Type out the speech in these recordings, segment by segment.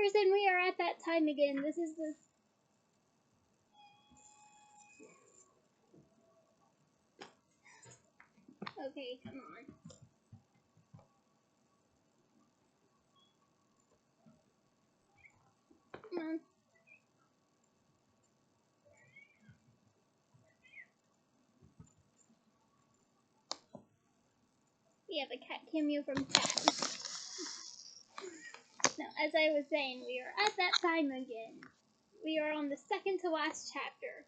Hagrid, and we are at that time again. This is the... Okay, come on. Come on. We have a cat cameo from Cat. Now, as I was saying, we are at that time again. We are on the second to last chapter.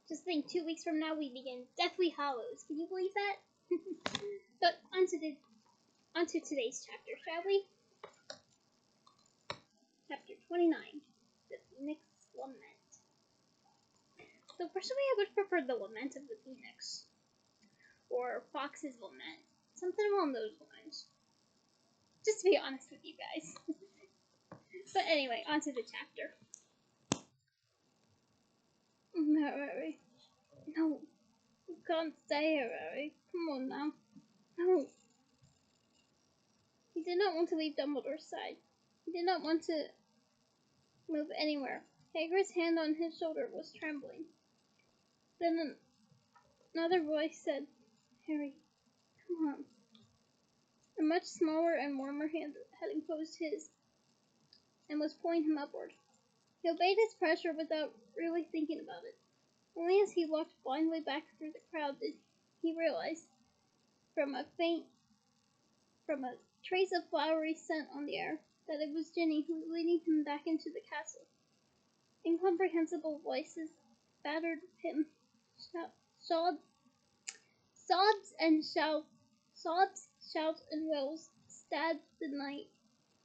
Just think, 2 weeks from now we begin Deathly Hallows. Can you believe that? But onto today's chapter, shall we? Chapter 29, The Phoenix Lament. So personally, I would prefer the Lament of the Phoenix, or Fox's Lament, something along those lines. Just to be honest with you guys. But anyway, onto the chapter. Harry. No. You can't stay here, Harry. Come on now. No. He did not want to leave Dumbledore's side. He did not want to move anywhere. Hagrid's hand on his shoulder was trembling. Then another voice said, Harry, come on. A much smaller and warmer hand had enclosed his and was pulling him upward. He obeyed its pressure without really thinking about it. Only as he walked blindly back through the crowd did he realize, from a trace of flowery scent on the air, that it was Ginny who was leading him back into the castle. Incomprehensible voices battered him, sobs, shouts, and wails stabbed the night,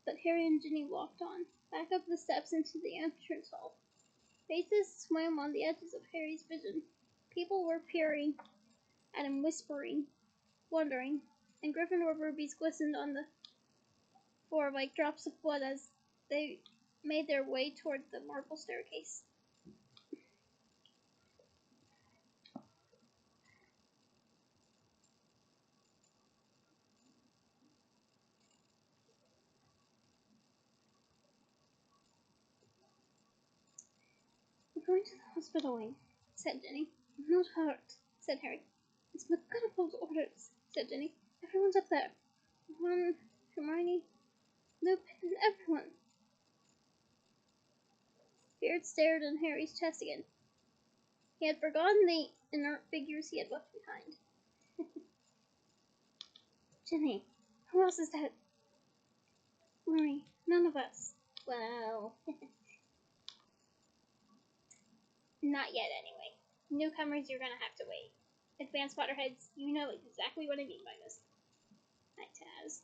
but Harry and Ginny walked on, back up the steps into the entrance hall. Faces swam on the edges of Harry's vision. People were peering at him, whispering, wondering, and Gryffindor rubies glistened on the floor like drops of blood as they made their way toward the marble staircase. We're going to the hospital wing, said Ginny. I'm not hurt, said Harry. It's McGonagall's orders, said Ginny. Everyone's up there. Ron, Hermione, Lupin, and everyone. Beard stared in Harry's chest again. He had forgotten the inert figures he had left behind. Ginny, who else is dead? Rory, none of us. Well, not yet anyway. Newcomers, you're gonna have to wait. Advanced Potterheads, you know exactly what I mean by this. Hi, Taz.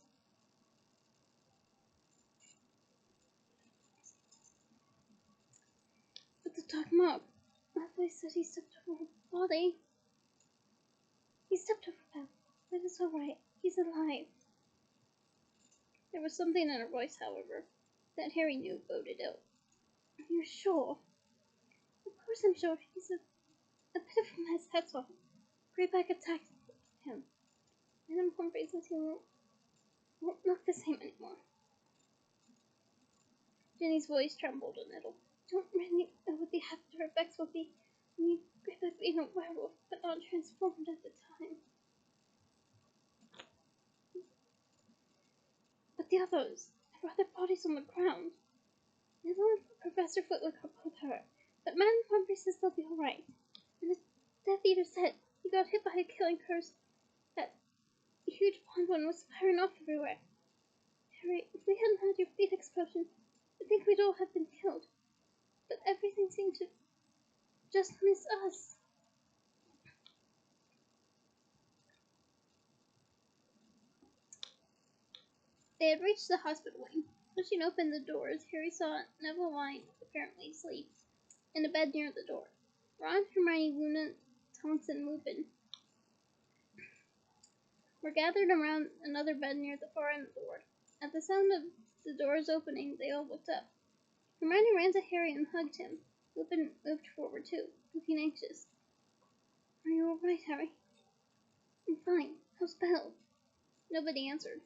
But the Dark Mob. Malfoy said he stepped over her body. He stepped over them, but it's alright. He's alive. There was something in her voice, however, that Harry knew boded ill. Are you sure? Of course I'm sure. He's a bit of a mess, that's all. Greyback attacked him. Madame Pomfrey says he won't look the same anymore. Ginny's voice trembled a little. Don't really know what the after effects will be when you Greyback being a werewolf, but not transformed at the time. But the others, there were other bodies on the ground. Netherland and Professor Footlook are both hurt, but Madame Pomfrey says they'll be alright. And the Death Eater said he got hit by a killing curse. That huge blonde one was firing off everywhere. Harry, if we hadn't had your Phoenix potion, I think we'd all have been killed. But everything seemed to just miss us. They had reached the hospital wing. Pushing open the doors, Harry saw Neville lying, apparently asleep, in a bed near the door. Ron, Hermione, Luna, Tonks, and Lupin were gathered around another bed near the far end of the ward. At the sound of the doors opening, they all looked up. Hermione ran to Harry and hugged him. Lupin moved forward too, looking anxious. Are you all right, Harry? I'm fine. How's Belle? Nobody answered.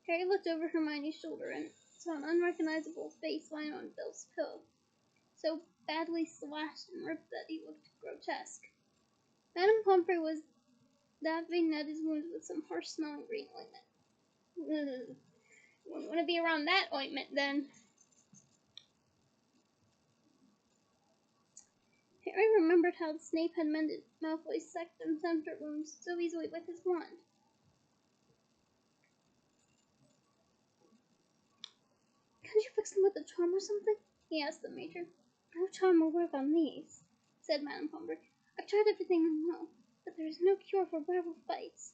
Harry looked over Hermione's shoulder and saw an unrecognizable face lying on Bill's pillow, so badly slashed and ripped that he looked grotesque. Madame Pomfrey was dabbing at his wounds with some harsh-smelling green ointment. Ugh. Wouldn't want to be around that ointment, then. Harry remembered how Snape had mended Malfoy's sectum sempra wounds so easily with his wand. "Can't you fix them with a charm or something?" he asked the matron. "No charm will work on these," said Madame Pomfrey. "I've tried everything I know, but there is no cure for werewolf bites."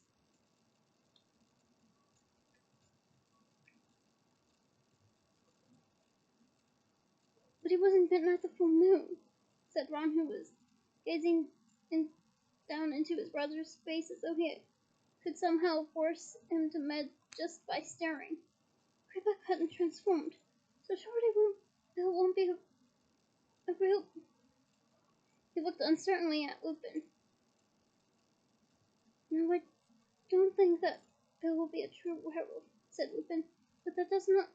"But he wasn't bitten at the full moon," said Ron, who was gazing down into his brother's face as though he could somehow force him to med just by staring. "Greyback hadn't transformed, so surely Bill won't be a real—" He looked uncertainly at Lupin. "No, I don't think that Bill will be a true werewolf," said Lupin, but that doesn't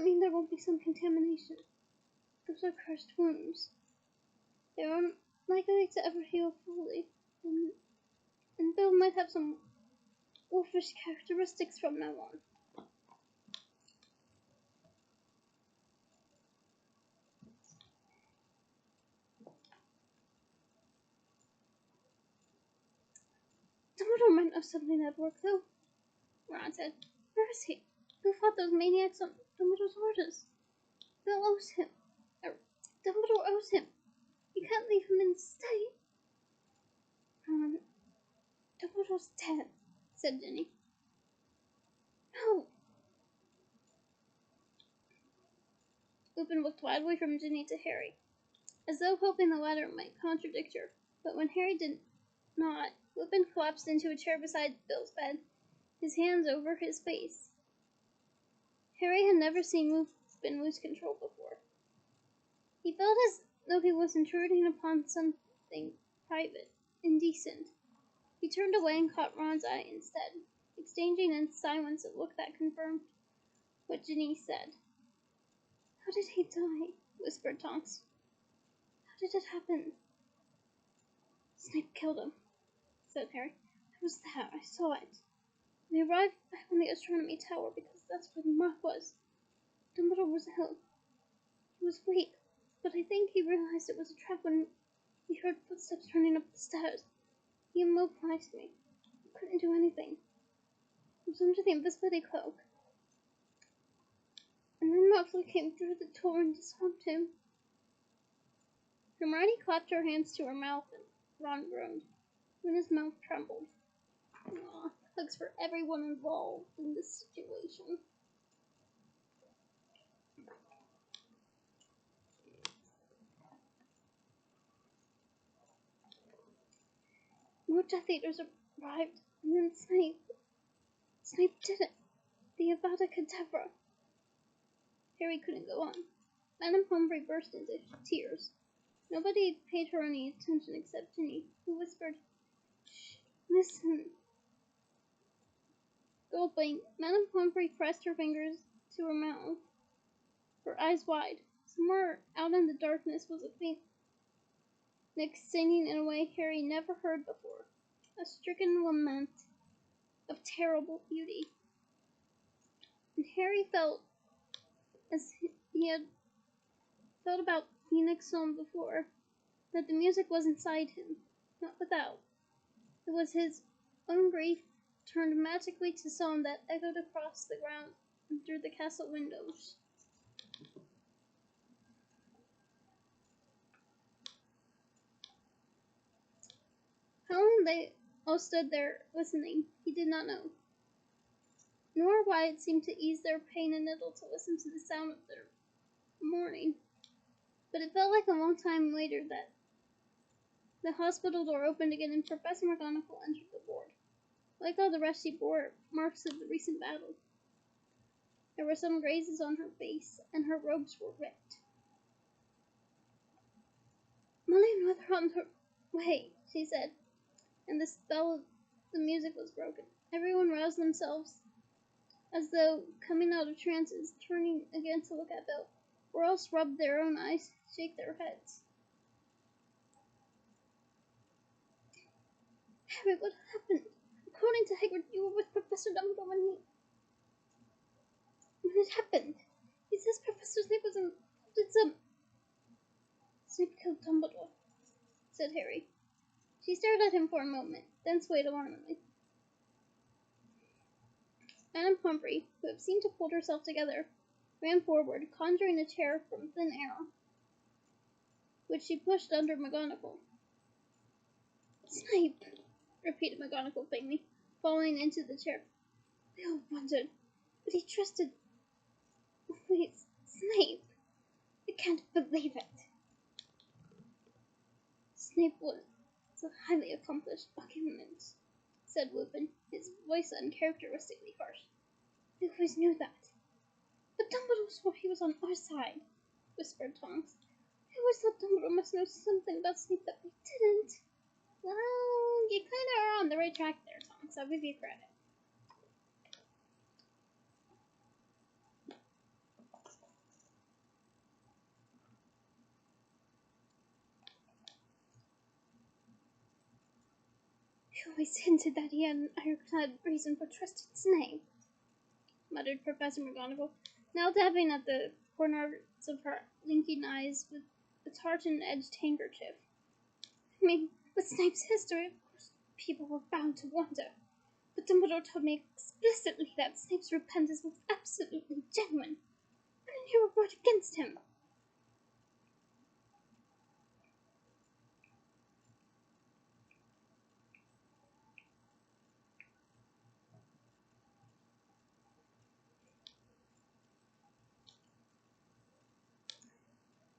mean there won't be some contamination. Those are cursed wounds. They aren't likely to ever heal fully, and Bill might have some wolfish characteristics from now on." "Dumbledore might know something that'd work, though," Ron said. "Where is he? Who fought those maniacs on Dumbledore's orders? Bill owes him. Dumbledore owes him. You can't leave him in state." "Dumbledore's dead," said Ginny. "No." Lupin looked wildly from Ginny to Harry, as though hoping the latter might contradict her. But when Harry did not, Lupin collapsed into a chair beside Bill's bed, his hands over his face. Harry had never seen Lupin lose control before. He felt as though he was intruding upon something private, indecent. He turned away and caught Ron's eye instead, exchanging in silence a look that confirmed what Ginny said. "How did he die?" whispered Tonks. "How did it happen?" "Snape killed him," said Harry. "I was there. I saw it. We arrived back on the Astronomy Tower because that's where the mark was. Dumbledore was ill. He was weak, but I think he realized it was a trap when he heard footsteps running up the stairs. He immobilized me. I couldn't do anything. I was under the invisibility cloak. And then Malfoy came through the door and disarmed him." Hermione clapped her hands to her mouth, and Ron groaned, when his mouth trembled. Aw, hugs for everyone involved in this situation. More Death Eaters arrived, and then Snape did it. The Avada Kedavra. Harry couldn't go on. Madame Pomfrey burst into tears. Nobody paid her any attention except Ginny, who whispered, "Shh, listen." Gulping, Madame Pomfrey pressed her fingers to her mouth, her eyes wide. Somewhere out in the darkness was a faint Nick singing in a way Harry never heard before, a stricken lament of terrible beauty. And Harry felt as he had felt about Phoenix Song before, that the music was inside him, not without. It was his own grief turned magically to song that echoed across the ground and through the castle windows. How long they all stood there listening, he did not know, nor why it seemed to ease their pain a little to listen to the sound of their mourning. But it felt like a long time later that the hospital door opened again and Professor McGonagall entered the ward. Like all the rest, she bore marks of the recent battle. There were some grazes on her face, and her robes were ripped. "Molly and Ruth are on their way," she said, and the spell of the music was broken. Everyone roused themselves as though coming out of trances, turning again to look at Bill, or else rub their own eyes, shake their heads. Harry, what happened? According to Hagrid, you were with Professor Dumbledore when it happened. He says Professor Snape was involved in some... Snape killed Dumbledore, said Harry. She stared at him for a moment, then swayed alarmingly. Madame Pomfrey, who had seemed to hold herself together, ran forward, conjuring a chair from thin air, which she pushed under McGonagall. Snape, repeated McGonagall faintly, falling into the chair. We all wondered, but he trusted... Wait, Snape! I can't believe it. Snape was a highly accomplished occupant, said Lupin, his voice uncharacteristically harsh. I always knew that. But Dumbledore swore he was on our side, whispered Tonks. I always thought Dumbledore must know something about Snape that we didn't. Well, you kind of are on the right track there, Tonks. I'll give you credit. He always hinted that he had an ironclad reason for trusting Snape, muttered Professor McGonagall, now dabbing at the corners of her blinking eyes with a tartan-edged handkerchief. I mean, with Snape's history, of course, people were bound to wonder. But Dumbledore told me explicitly that Snape's repentance was absolutely genuine. I didn't hear a word against him.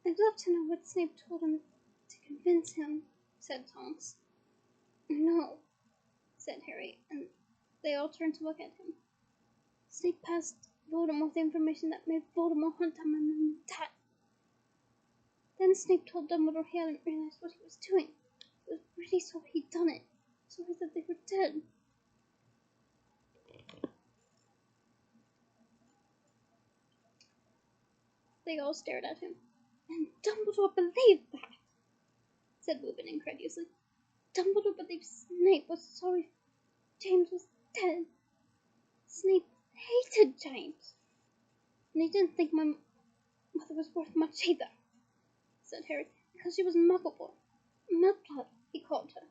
I'd love to know what Snape told him to convince him, said Tonks. No, said Harry, and they all turned to look at him. Snape passed Voldemort the information that made Voldemort hunt him and that. Then Snape told Dumbledore he hadn't realized what he was doing. He was really sorry he'd done it. Sorry that they were dead. They all stared at him. And Dumbledore believed that, said Lupin incredulously. Dumbledore believed Snape was sorry James was dead. Snape hated James. And he didn't think my mother was worth much either, said Harry, because she was Muggle-born. Mudblood, he called her.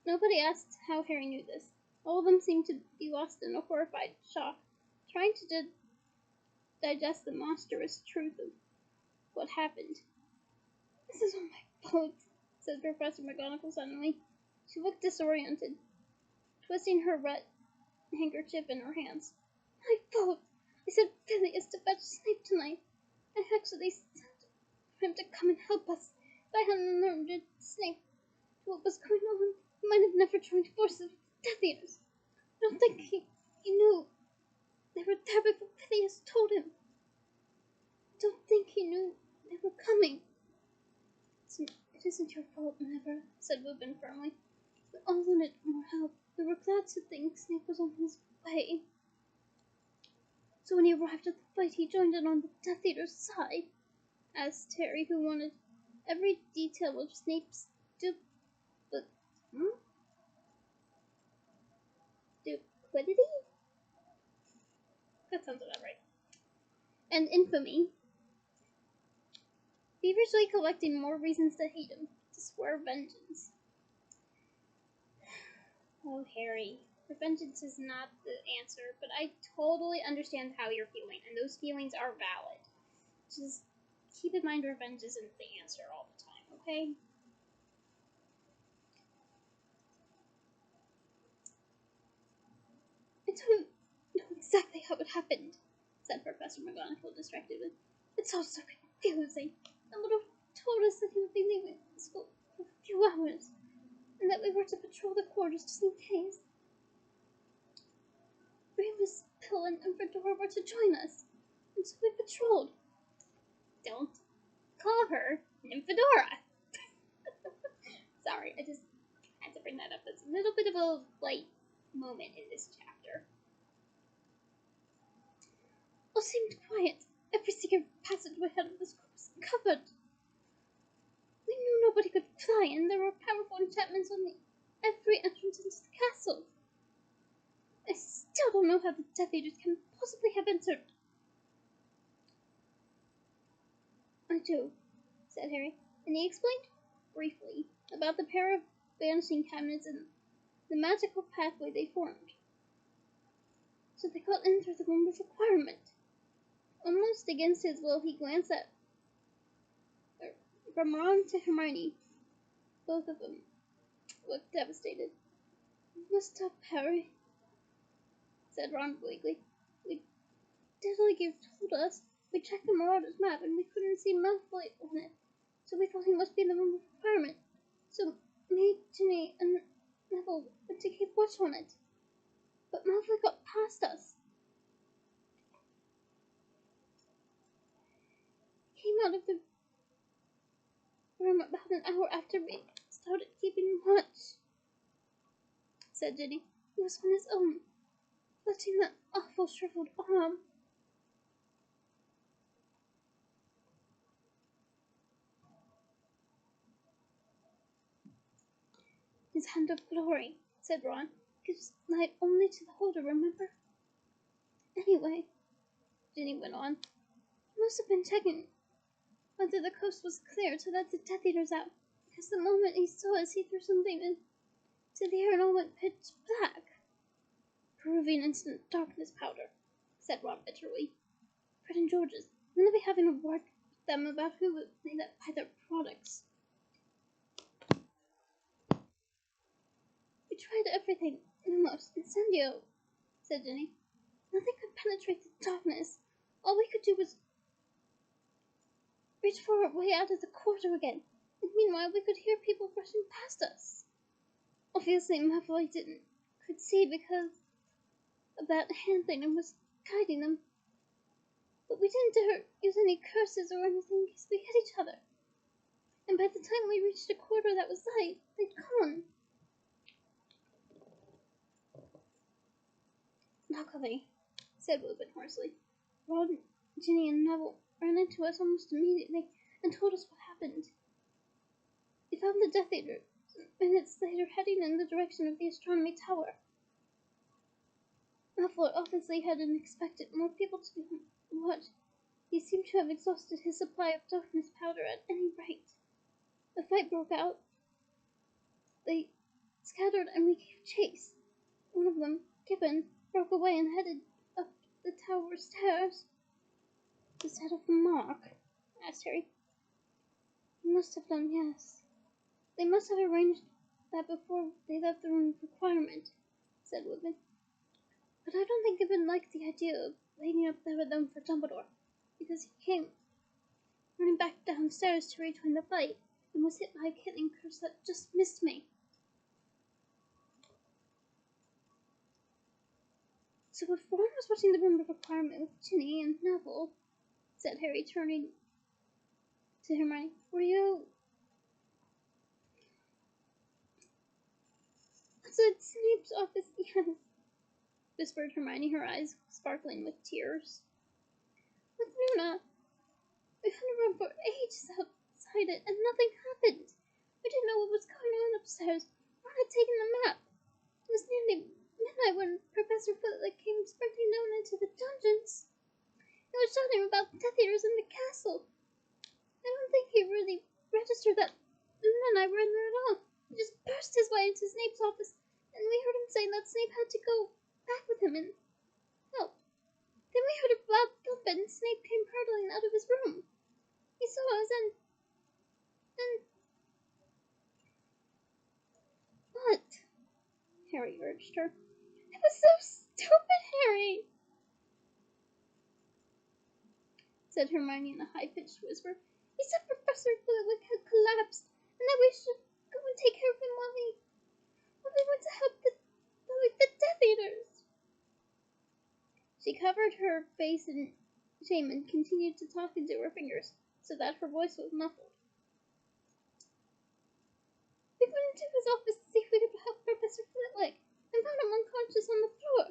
Nobody asked how Harry knew this. All of them seemed to be lost in a horrified shock, trying to digest the monstrous truth of what happened. This is all my fault, said Professor McGonagall suddenly. She looked disoriented, twisting her red handkerchief in her hands. My fault. I sent Phineas to fetch Snape tonight. I actually sent for him to come and help us. If I hadn't alerted Snape to what was going on, he might have never joined forces with the Death Eaters. I don't think he knew they were there before Phineas told him. I don't think he knew they were coming. It isn't your fault, never, said Lupin firmly. We all wanted more help. We were glad to think Snape was on his way. So when he arrived at the fight, he joined in on the Death Eater's side, asked Harry, who wanted every detail of Snape's stupidity? That sounds about right. And infamy. Feverishly collecting more reasons to hate him, to swear vengeance. Oh, Harry, vengeance is not the answer, but I totally understand how you're feeling, and those feelings are valid. Just keep in mind revenge isn't the answer all the time, okay? I don't know exactly how it happened, said Professor McGonagall distractedly. It's all so confusing. Dumbledore told us that he would be leaving school for a few hours, and that we were to patrol the quarters just in case. Remus, Pill, and Fedora were to join us, and so we patrolled. Don't call her Nymphadora. Sorry, I just had to bring that up. It's a little bit of a light moment in this chapter. All seemed quiet. Every secret passageway out of the school was covered. We knew nobody could fly, and there were powerful enchantments on every entrance into the castle. I still don't know how the Death Eaters can possibly have entered. I do, said Harry, and he explained briefly about the pair of vanishing cabinets and the magical pathway they formed. So they got in through the room of requirement. Almost against his will, he glanced from Ron to Hermione. Both of them looked devastated. "You must stop, Harry," said Ron weakly. "We did like you told us. We checked the Marauder's map and we couldn't see Malfoy on it, so we thought he must be in the room of requirement. So me, Ginny, and Neville went to keep watch on it. But Malfoy got past us. He came out of the room about an hour after we started keeping watch," said Ginny. "He was on his own, clutching that awful shriveled arm." "His hand of glory," said Ron, "gives light only to the holder, remember? Anyway," Ginny went on, "he must have been checking whether the coast was clear to let the Death Eaters out, because the moment he saw us, he threw something into the air and all went pitch black." "Proving instant darkness powder," said Ron bitterly. "Fred and George's. I'm going to be having a word with them about who they let buy their products." "We tried everything, almost. Incendio," said Ginny. "Nothing could penetrate the darkness. All we could do was reach for our way out of the corridor again, and meanwhile we could hear people rushing past us. Obviously Malfoy could see because of that hand thing and was guiding them. But we didn't dare use any curses or anything in case we hit each other. And by the time we reached a corridor that was light, they'd gone." "Luckily," said Lupin hoarsely, "Ron, Ginny, and Neville ran into us almost immediately and told us what happened. We found the Death Eaters minutes later heading in the direction of the Astronomy Tower. Malfoy obviously hadn't expected more people to be on watch. He seemed to have exhausted his supply of darkness powder at any rate. A fight broke out. They scattered and we gave chase. One of them, Gibbon, broke away and headed up the tower stairs." "Is that of Mark?" asked Harry. "He must have done, yes. They must have arranged that before they left the room of requirement," said Lupin. "But I don't think Gibbon liked the idea of waiting up there alone for Dumbledore, because he came running back downstairs to rejoin the fight, and was hit by a killing curse that just missed me." "So if Ron was watching the room of requirement with Ginny and Neville," said Harry, turning to Hermione, "were you outside Snape's office?" "Yes," whispered Hermione, her eyes sparkling with tears. "With Luna. We hung around for ages outside it, and nothing happened. We didn't know what was going on upstairs. Ron had taken the map. It was nearly midnight when Professor Flitwick came sprinting down into the dungeons. He was shouting about the Death Eaters in the castle. I don't think he really registered that Luna and I were in there at all. He just burst his way into Snape's office, and we heard him saying that Snape had to go back with him and help. Then we heard a loud thump and Snape came hurtling out of his room. He saw us and... "What?" Harry urged her. "It was so stupid, Harry," said Hermione in a high-pitched whisper. "He said Professor Flitwick had collapsed, and that we should go and take care of him while we went to help the Death Eaters." She covered her face in shame and continued to talk into her fingers, so that her voice was muffled. "We went into his office to see if we could help Professor Flitwick, and found him unconscious on the floor.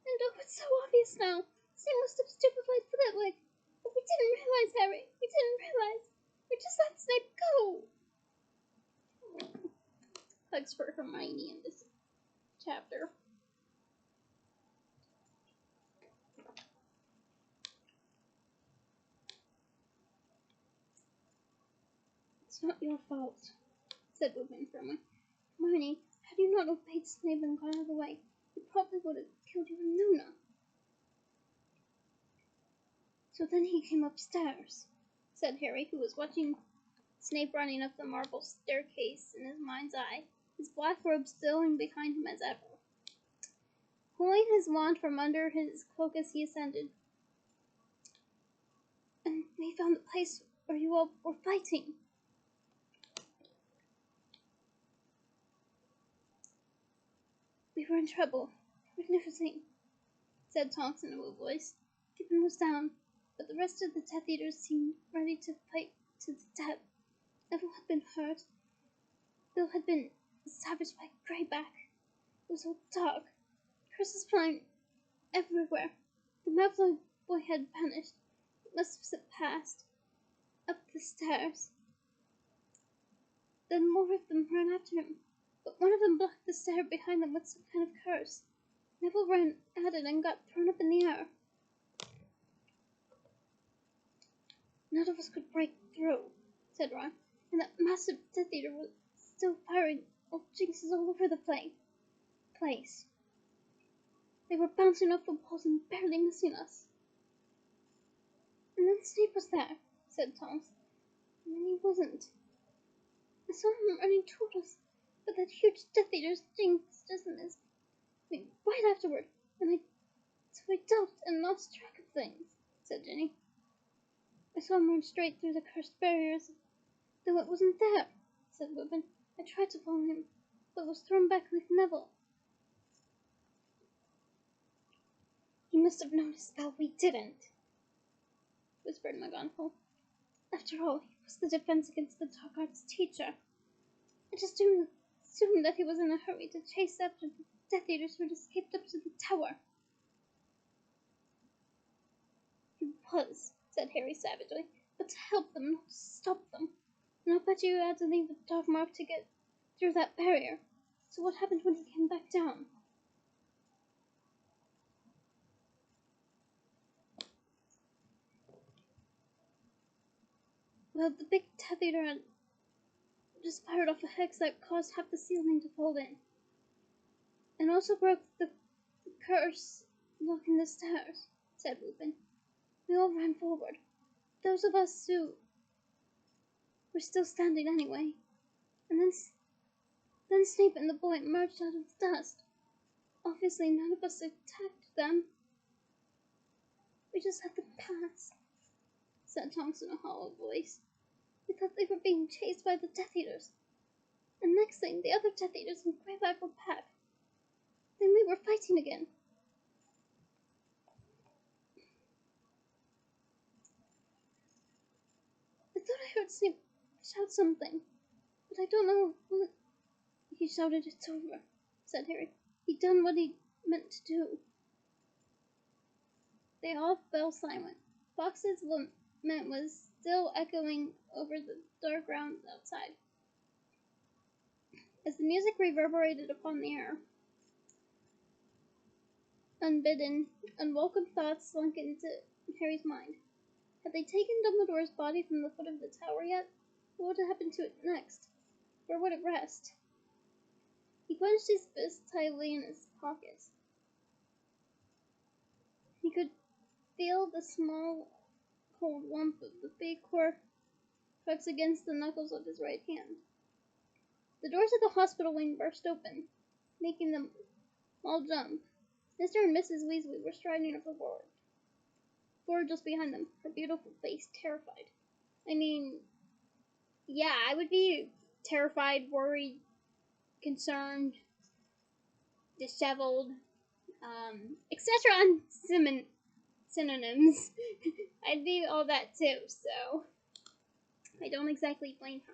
And oh, it's so obvious now. They must have stupefied Flitwick. But we didn't realize, Harry. We didn't realize. We just let Snape go. Hugs for Hermione in this chapter. It's not your fault, said Lupin firmly. Hermione, had you not obeyed Snape and got out of the way, he probably would have killed you and Luna. So then he came upstairs, said Harry, who was watching Snape running up the marble staircase in his mind's eye, his black robe spilling behind him as ever. Pulling his wand from under his cloak as he ascended, and we found the place where you all were fighting. We were in trouble. Magnificent, said Tonks in a low voice. Gibbon was down, but the rest of the Death Eaters seemed ready to fight to the death. Neville had been hurt. Bill had been savaged by Greyback. It was all dark. Curses flying everywhere. The Malfoy boy had vanished. It must have slipped past. Up the stairs. Then more of them ran after him, but one of them blocked the stair behind them with some kind of curse. Neville ran at it and got thrown up in the air. None of us could break through, said Ron, and that massive Death Eater was still firing off jinxes all over the place. They were bouncing off the walls and barely missing us. And then Snape was there, said Tonks. And then he wasn't. I saw him running toward us, but that huge Death Eater's jinx just missed me right afterward, and so I ducked and lost track of things, said Ginny. I saw him run straight through the cursed barriers, though it wasn't there, said Lupin. I tried to follow him, but was thrown back with Neville. He must have known a spell we didn't, whispered McGonagall. After all, he was the defense against the dark arts teacher. I just assumed that he was in a hurry to chase after the Death Eaters who had escaped up to the tower. He was, said Harry savagely, but to help them, not to stop them. And I'll bet you had to leave the dark mark to get through that barrier. So what happened when he came back down? Well, the big Death Eater had just fired off a hex that caused half the ceiling to fold in, and also broke the curse blocking the stairs, said Lupin. We all ran forward. Those of us who were still standing anyway. And then Snape and the boy emerged out of the dust. Obviously, none of us attacked them. We just let them pass, said Tonks in a hollow voice. We thought they were being chased by the Death Eaters. And next thing, the other Death Eaters and Greyback were back. Then we were fighting again. I thought I heard Snape shout something, but I don't know what he shouted. It's over, said Harry. He'd done what he meant to do. They all fell silent. Fox's lament was still echoing over the dark grounds outside. As the music reverberated upon the air, unbidden, unwelcome thoughts slunk into Harry's mind. Had they taken Dumbledore's body from the foot of the tower yet? What would happen to it next? Where would it rest? He clenched his fist tightly in his pockets. He could feel the small, cold lump of the big Horcrux against the knuckles of his right hand. The doors of the hospital wing burst open, making them all jump. Mr. and Mrs. Weasley were striding up the board. Fleur just behind them, her beautiful face terrified. I mean, yeah, I would be terrified, worried, concerned, disheveled, etc. on synonyms. I'd be all that too, so I don't exactly blame her.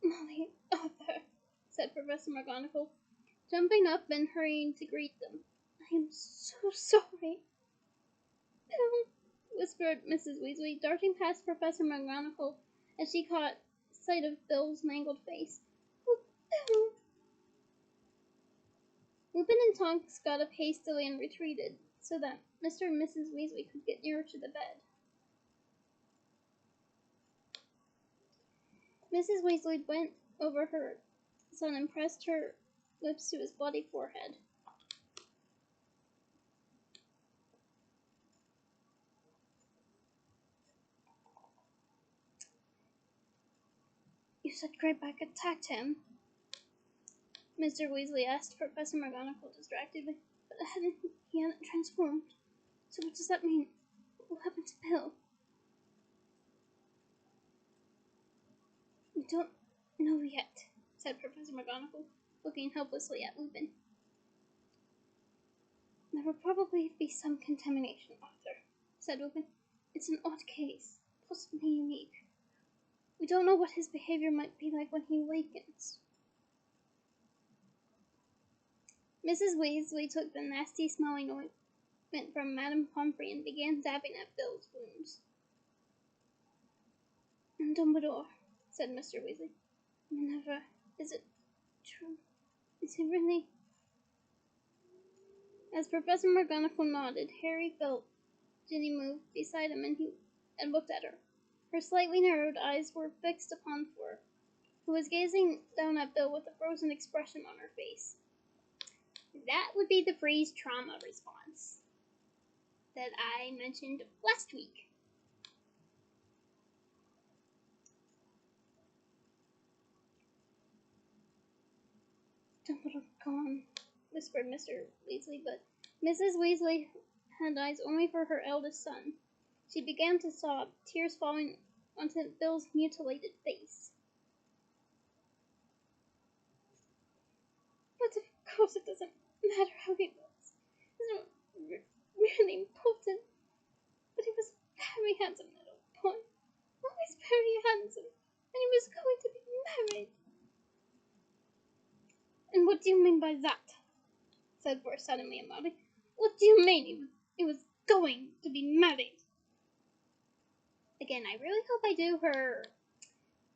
Molly, Arthur, said Professor McGonagall, jumping up and hurrying to greet them. I am so sorry, whispered Mrs. Weasley, darting past Professor McGonagall as she caught sight of Bill's mangled face. Oh, Bill! Lupin and Tonks got up hastily and retreated, so that Mr. and Mrs. Weasley could get nearer to the bed. Mrs. Weasley bent over her son and pressed her lips to his bloody forehead. You said Greyback attacked him? Mr. Weasley asked Professor McGonagall distractedly. But he hadn't transformed. So what does that mean? What happened to Bill? We don't know yet, said Professor McGonagall, looking helplessly at Lupin. There will probably be some contamination, Arthur, said Lupin. It's an odd case, possibly unique. We don't know what his behavior might be like when he awakens. Mrs. Weasley took the nasty-smelling ointment from Madame Pomfrey and began dabbing at Bill's wounds. And Dumbledore, said Mr. Weasley. Minerva, is it true? Is he really? As Professor McGonagall nodded, Harry felt Ginny move beside him and looked at her. Her slightly narrowed eyes were fixed upon Fleur, who was gazing down at Bill with a frozen expression on her face. That would be the freeze trauma response that I mentioned last week. Dumbledore gone, whispered Mr. Weasley, but Mrs. Weasley had eyes only for her eldest son. She began to sob, tears falling onto Bill's mutilated face. But of course it doesn't matter how he looks. It's not really important. But he was a very handsome little boy. Always very handsome. And he was going to be married. And what do you mean by that? Said Fleur suddenly and loudly. What do you mean he was going to be married? Again, I really hope I do her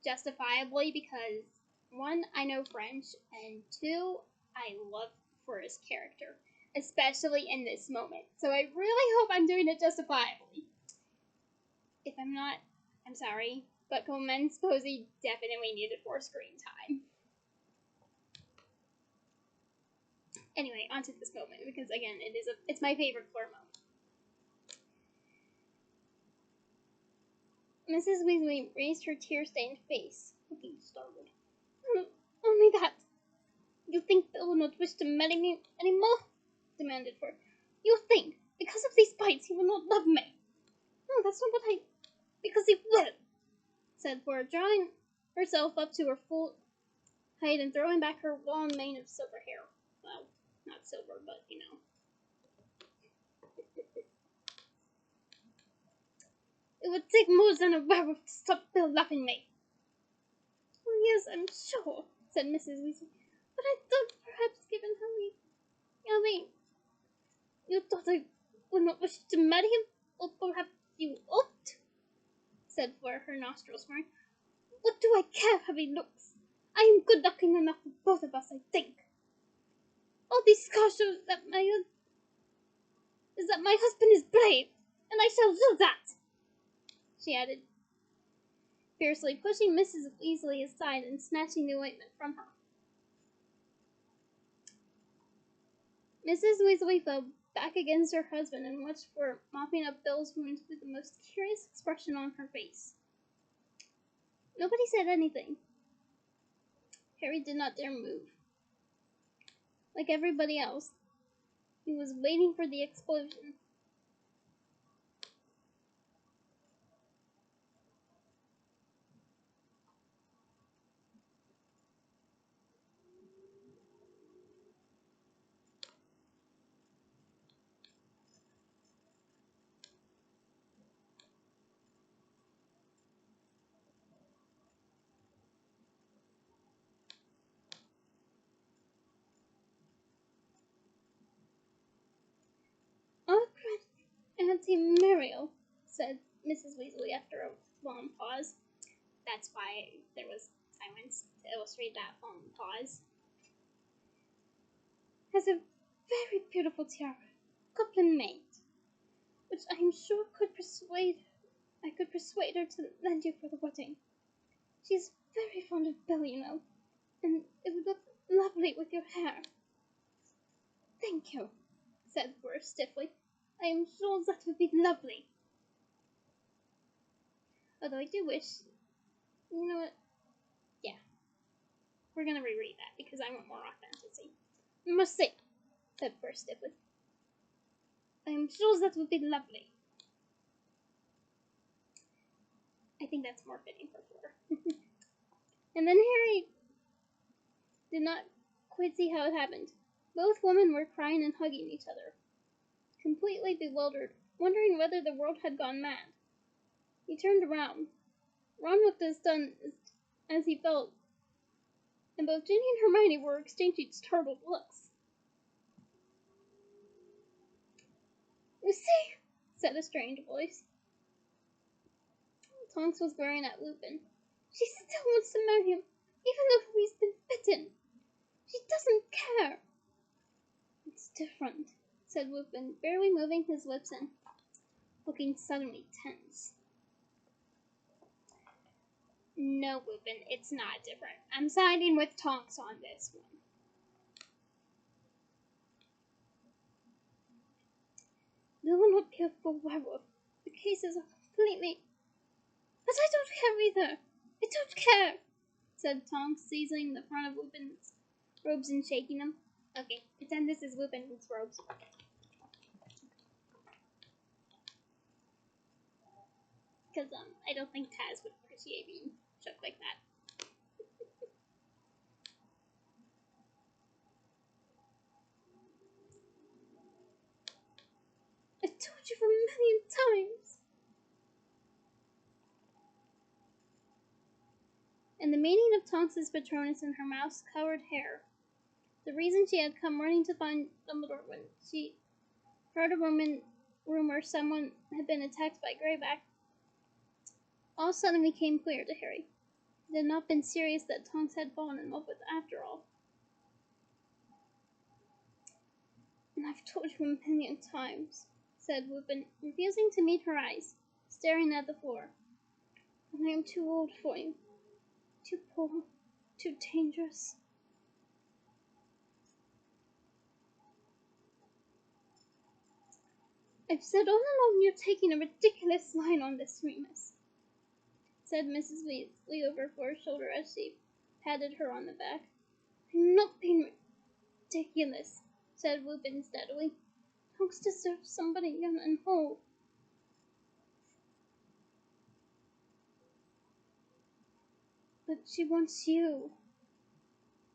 justifiably because, one, I know French, and two, I love Fleur's character, especially in this moment. So I really hope I'm doing it justifiably. If I'm not, I'm sorry, but Coleman's Posey definitely needed more screen time. Anyway, onto this moment, because again, it's my favorite Fleur moment. Mrs. Weasley raised her tear-stained face, looking startled. Only that. You think Bill will not wish to marry me anymore? Demanded Fleur. You think, because of these bites, he will not love me? No, that's not what I... Because he will, said Fleur, drawing herself up to her full height and throwing back her long mane of silver hair. Well, not silver, but, you know. It would take more than a werewolf to stop Bill loving me. Oh, yes, I'm sure, said Mrs. Weasley. But I thought perhaps given you thought I would not wish to marry him, or perhaps you ought, said Fleur, her nostrils flaring. What do I care how he looks? I am good-looking enough for both of us, I think. All these scars show that my husband is brave, and I shall do that, she added, fiercely, pushing Mrs. Weasley aside and snatching the ointment from her. Mrs. Weasley fell back against her husband and watched for mopping up Bill's wounds with the most curious expression on her face. Nobody said anything. Harry did not dare move. Like everybody else, he was waiting for the explosion. Auntie Muriel, said Mrs. Weasley after a long pause. That's why there was silence to illustrate that long pause. Has a very beautiful tiara, goblin made, which I am sure I could persuade her to lend you for the wedding. She's very fond of Bill, you know, and it would look lovely with your hair. Thank you, said Fleur stiffly. I am sure that would be lovely. Although I do wish, you know what, yeah, we're gonna reread that because I want more authenticity. I must say, said Fleur stiffly, I am sure that would be lovely. I think that's more fitting for Fleur. And then Harry did not quite see how it happened. Both women were crying and hugging each other, completely bewildered, wondering whether the world had gone mad. He turned around. Ron looked as stunned as he felt, and both Ginny and Hermione were exchanging startled looks. You see, said a strange voice. Tonks was glaring at Lupin. She still wants to marry him, even though he's been bitten. She doesn't care. It's different, said Lupin, barely moving his lips and looking suddenly tense. No, Lupin, it's not different. I'm siding with Tonks on this one. No one would be a full werewolf. The cases are completely... But I don't care either. I don't care, said Tonks, seizing the front of Lupin's robes and shaking them. Okay, pretend this is Lupin's robes. Because, I don't think Taz would appreciate being shook like that. I told you a million times. And the meaning of Tonks's Patronus in her mouse-covered hair. The reason she had come running to find Dumbledore when she heard a rumor someone had been attacked by Greyback, all suddenly became clear to Harry. It had not been Sirius that Tonks had fallen in love with after all. And I've told you a million times, said Lupin, refusing to meet her eyes, staring at the floor. And I am too old for you. Too poor. Too dangerous. I've said all along you're taking a ridiculous line on this, Remus, said Mrs. Weasley over Fleur's shoulder as she patted her on the back. I'm not being ridiculous, said Lupin steadily. Tonks deserves somebody young and whole. But she wants you,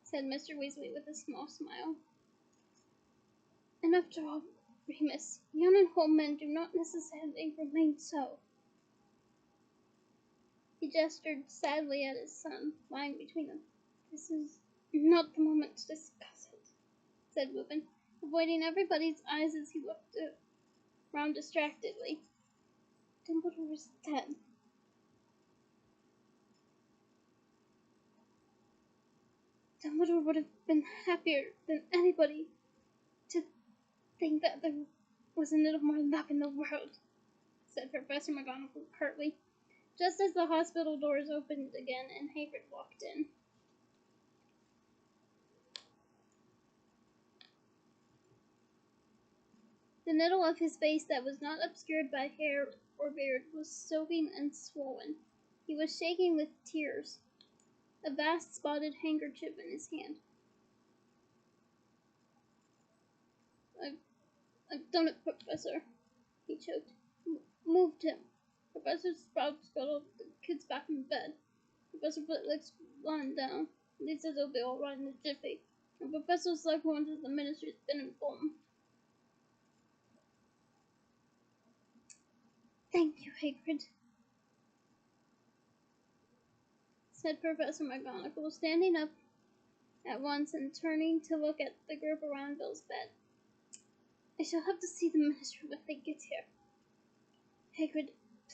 said Mr. Weasley with a small smile. And after all, Remus, young and whole men do not necessarily remain so. He gestured sadly at his son, lying between them. This is not the moment to discuss it, said Lupin, avoiding everybody's eyes as he looked around distractedly. Dumbledore is dead. Dumbledore would have been happier than anybody to think that there was a little more love in the world, said Professor McGonagall curtly, just as the hospital doors opened again and Hagrid walked in. The middle of his face that was not obscured by hair or beard was soaking and swollen. He was shaking with tears, a vast spotted handkerchief in his hand. I've done it, Professor, he choked. Moved him. Professor Sprout scuttled the kids back in bed. Professor Flitwick's lying down. He says they'll be all right in a jiffy. And Professor Slughorn says the ministry's been informed. Thank you, Hagrid, said Professor McGonagall, standing up at once and turning to look at the group around Bill's bed. I shall have to see the ministry when they get here. Hagrid,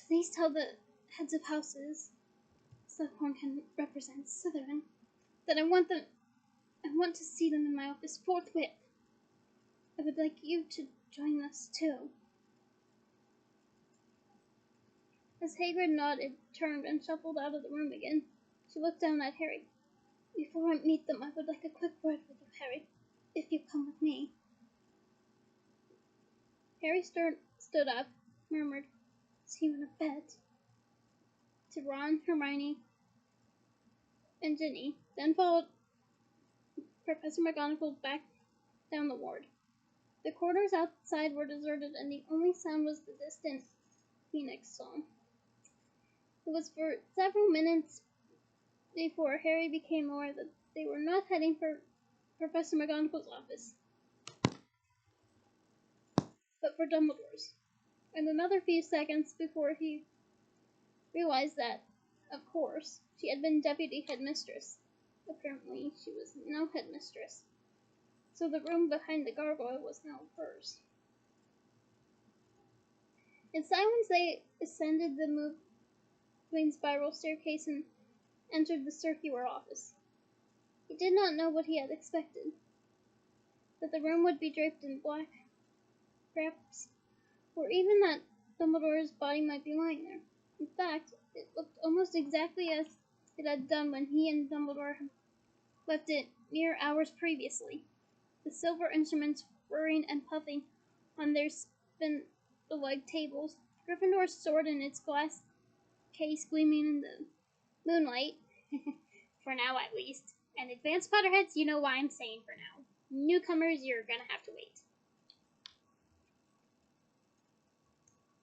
please tell the heads of houses Slughorn can represent Slytherin that I want to see them in my office forthwith. I would like you to join us too. As Hagrid nodded, turned, and shuffled out of the room again, she looked down at Harry. Before I meet them, I would like a quick word with you, Harry, if you come with me. Harry stood up, murmured, "See you in a bed," to Ron, Hermione, and Ginny, then followed Professor McGonagall back down the ward. The corridors outside were deserted, and the only sound was the distant Phoenix song. It was for several minutes before Harry became aware that they were not heading for Professor McGonagall's office, but for Dumbledore's, and another few seconds before he realized that, of course, she had been deputy headmistress. Apparently, she was no headmistress, so the room behind the gargoyle was now hers. In silence, they ascended the moving spiral staircase and entered the circular office. He did not know what he had expected, that the room would be draped in black, perhaps, or even that Dumbledore's body might be lying there. In fact, it looked almost exactly as it had done when he and Dumbledore had left it mere hours previously, the silver instruments whirring and puffing on their spindle-like tables, Gryffindor's sword in its glass case gleaming in the moonlight, for now at least. And advanced Potterheads, you know why I'm saying for now. Newcomers, you're gonna have to wait.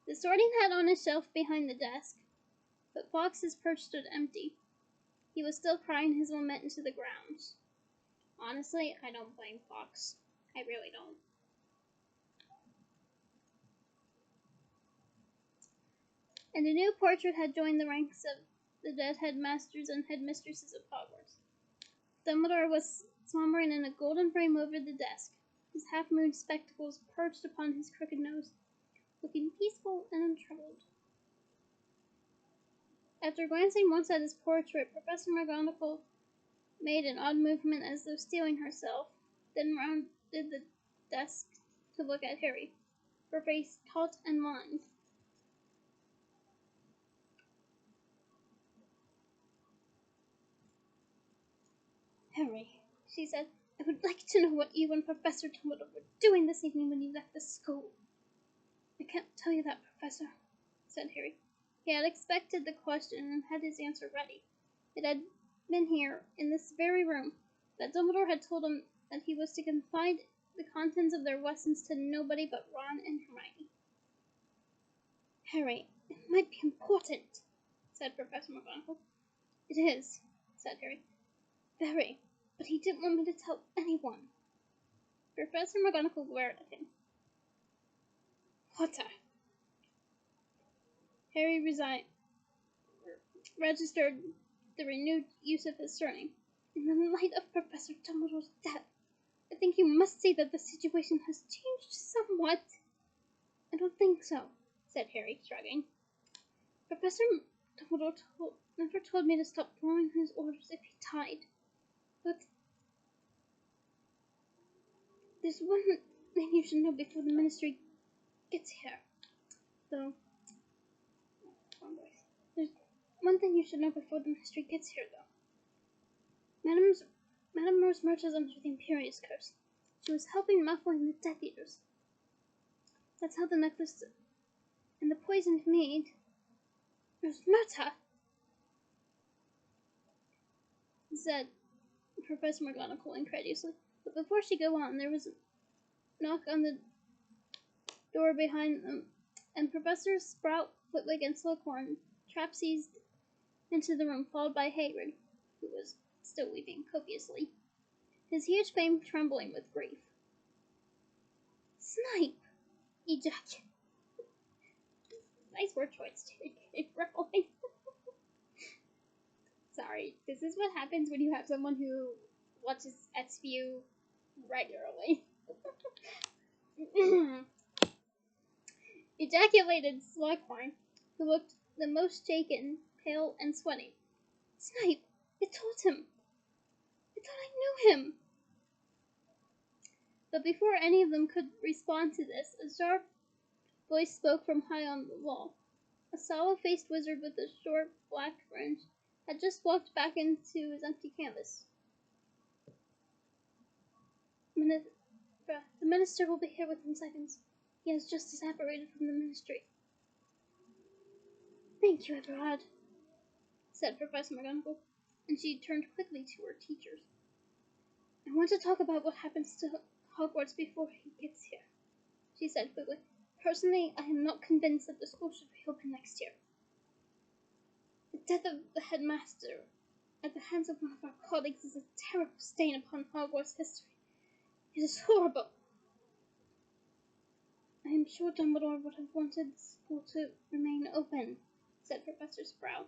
The sorting hat on a shelf behind the desk, but Fox's perch stood empty. He was still crying his lament into the ground. Honestly, I don't blame Fox. I really don't. And a new portrait had joined the ranks of the dead headmasters and headmistresses of Hogwarts. Dumbledore was slumbering in a golden frame over the desk, his half-moon spectacles perched upon his crooked nose, looking peaceful and untroubled. After glancing once at his portrait, Professor McGonagall made an odd movement as though steeling herself, then rounded the desk to look at Harry, her face taut and lined. "Harry," she said, "I would like to know what you and Professor Dumbledore were doing this evening when you left the school." "I can't tell you that, Professor," said Harry. He had expected the question and had his answer ready. It had been here, in this very room, that Dumbledore had told him that he was to confide the contents of their lessons to nobody but Ron and Hermione. "Harry, it might be important," said Professor McGonagall. "It is," said Harry. "Very, but he didn't want me to tell anyone." Professor McGonagall glared at him. "Potter." Harry registered the renewed use of his surname. "In the light of Professor Dumbledore's death, I think you must see that the situation has changed somewhat." "I don't think so," said Harry, shrugging. "Professor Dumbledore never told me to stop following his orders if he died. But there's one thing you should know before the Ministry gets here, though. There's one thing you should know before the Ministry gets here, though. Madame Rose March is under the Imperious Curse. She was helping Malfoy and the Death Eaters. That's how the necklace and the poisoned mead. Rose Marta," said Professor McGonagall incredulously. But before she could go on, there was a knock on the door behind them, and Professors Sprout, Flitwick, and Slughorn trapseized into the room, followed by Hagrid, who was still weeping copiously, his huge frame trembling with grief. "Snape!" ejaculated. Nice word choice, J.K. Rowling. Sorry, this is what happens when you have someone who watches SVU regularly. ejaculated Slughorn, who looked the most shaken, pale, and sweating. Snape! It told him! I thought I knew him! But before any of them could respond to this, a sharp voice spoke from high on the wall. A sallow-faced wizard with a short black fringe had just walked back into his empty canvas. The minister will be here within seconds. He has just separated from the ministry. Thank you, Everard, said Professor McGonagall, and she turned quickly to her teachers. I want to talk about what happens to Hogwarts before he gets here, she said quickly. Personally, I am not convinced that the school should reopen next year. The death of the headmaster at the hands of one of our colleagues is a terrible stain upon Hogwarts history. It is horrible. I am sure Dumbledore would have wanted the school to remain open, said Professor Sprout.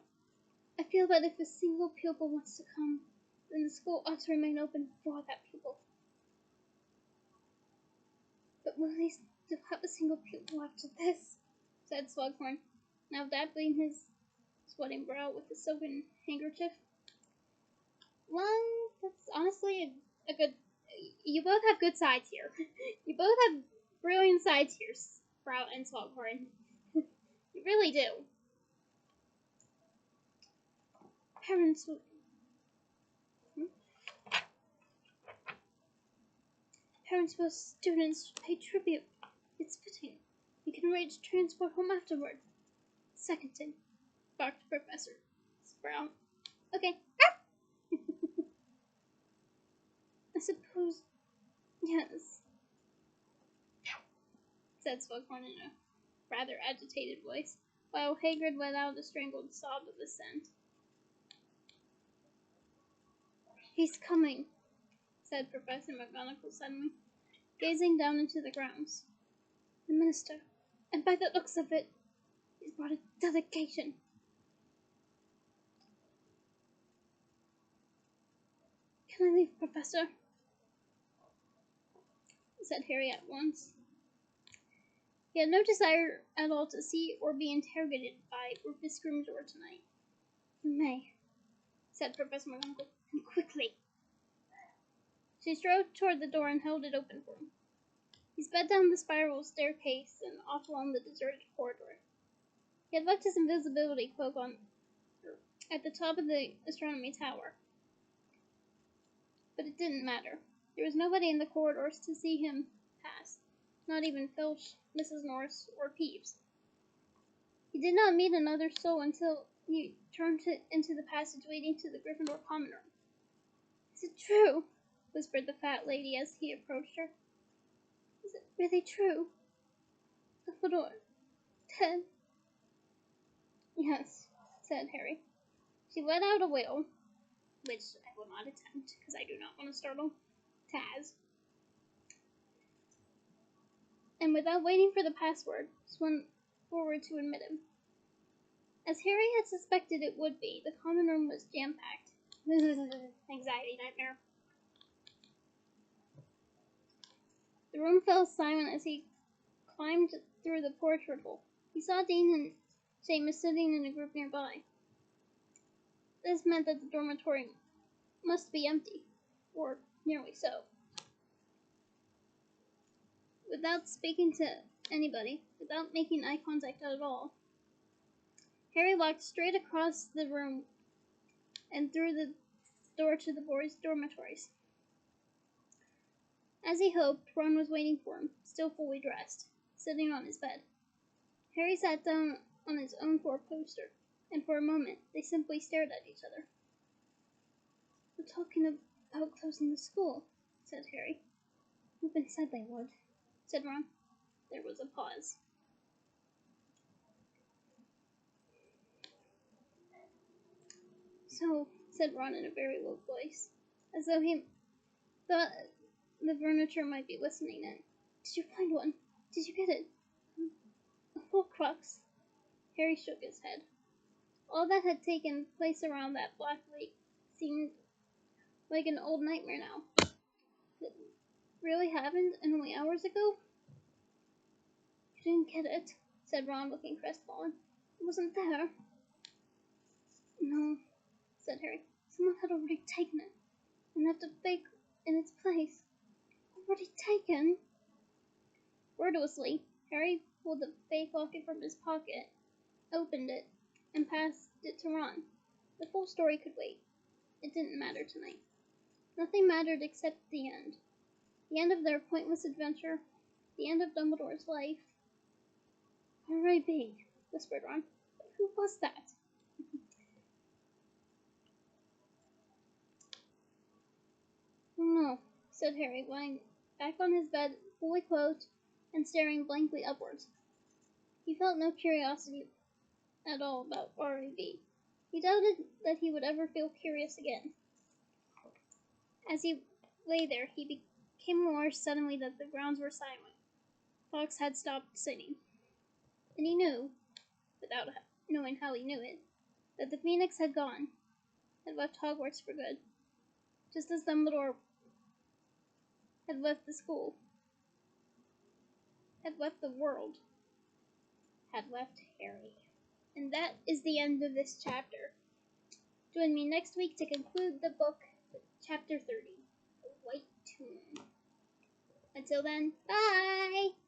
I feel that if a single pupil wants to come, then the school ought to remain open for that pupil. But will they still have a single pupil after this? Said Slughorn, now dabbling his sweating brow with a silken handkerchief. Well, that's honestly a good... You both have good sides here. You both have brilliant sides here, Sprout and Slughorn. You really do. Parents will students pay tribute. It's fitting. You can arrange transport home afterward. Seconded, barked Professor Sprout. Okay. I suppose... Yes, said Slughorn in a rather agitated voice, while Hagrid let out a strangled sob of assent. He's coming, said Professor McGonagall suddenly, gazing down into the grounds. The minister, and by the looks of it, he's brought a delegation. Can I leave, Professor? Said Harry at once. He had no desire at all to see or be interrogated by Rufus Grimmauld tonight. You may, said Professor McGonagall, and quickly. She strode toward the door and held it open for him. He sped down the spiral staircase and off along the deserted corridor. He had left his invisibility cloak on at the top of the Astronomy Tower. But it didn't matter. There was nobody in the corridors to see him pass, not even Filch, Mrs. Norris, or Peeves. He did not meet another soul until he turned into the passage leading to the Gryffindor common room. Is it true? Whispered the fat lady as he approached her. Is it really true? Dumbledore, dead? Yes, said Harry. She let out a wail, which I will not attempt, because I do not want to startle Taz. And without waiting for the password, swung forward to admit him. As Harry had suspected it would be, the common room was jam-packed. Anxiety nightmare. The room fell silent as he climbed through the portrait hole. He saw Dean and Seamus sitting in a group nearby. This meant that the dormitory must be empty, or nearly so. Without speaking to anybody, without making eye contact at all, Harry walked straight across the room and through the door to the boys' dormitories. As he hoped, Ron was waiting for him, still fully dressed, sitting on his bed. Harry sat down on his own four-poster, and for a moment they simply stared at each other. We're talking about closing the school, said Harry. Reuben said they would, said Ron. There was a pause. So, said Ron in a very low voice, as though he thought the furniture might be listening in. Did you find one? Did you get it? A Horcrux? Harry shook his head. All that had taken place around that black lake seemed like an old nightmare now. It really happened and only hours ago? You didn't get it, said Ron, looking crestfallen. It wasn't there. No, said Harry. Someone had already taken it, and left a fake in its place. Already taken? Wordlessly, Harry pulled the fake locket from his pocket, opened it, and passed it to Ron. The full story could wait. It didn't matter tonight. Nothing mattered except the end. The end of their pointless adventure. The end of Dumbledore's life. R.I.B., whispered Ron. But who was that? Oh no, said Harry, lying back on his bed, fully clothed, and staring blankly upwards. He felt no curiosity at all about R.A.B. He doubted that he would ever feel curious again. As he lay there, he became aware suddenly that the grounds were silent. Fox had stopped singing. And he knew, without knowing how he knew it, that the Phoenix had gone, had left Hogwarts for good, just as Dumbledore had left the school, had left the world, had left Harry. And that is the end of this chapter. Join me next week to conclude the book with Chapter 30, The White Tomb. Until then, bye!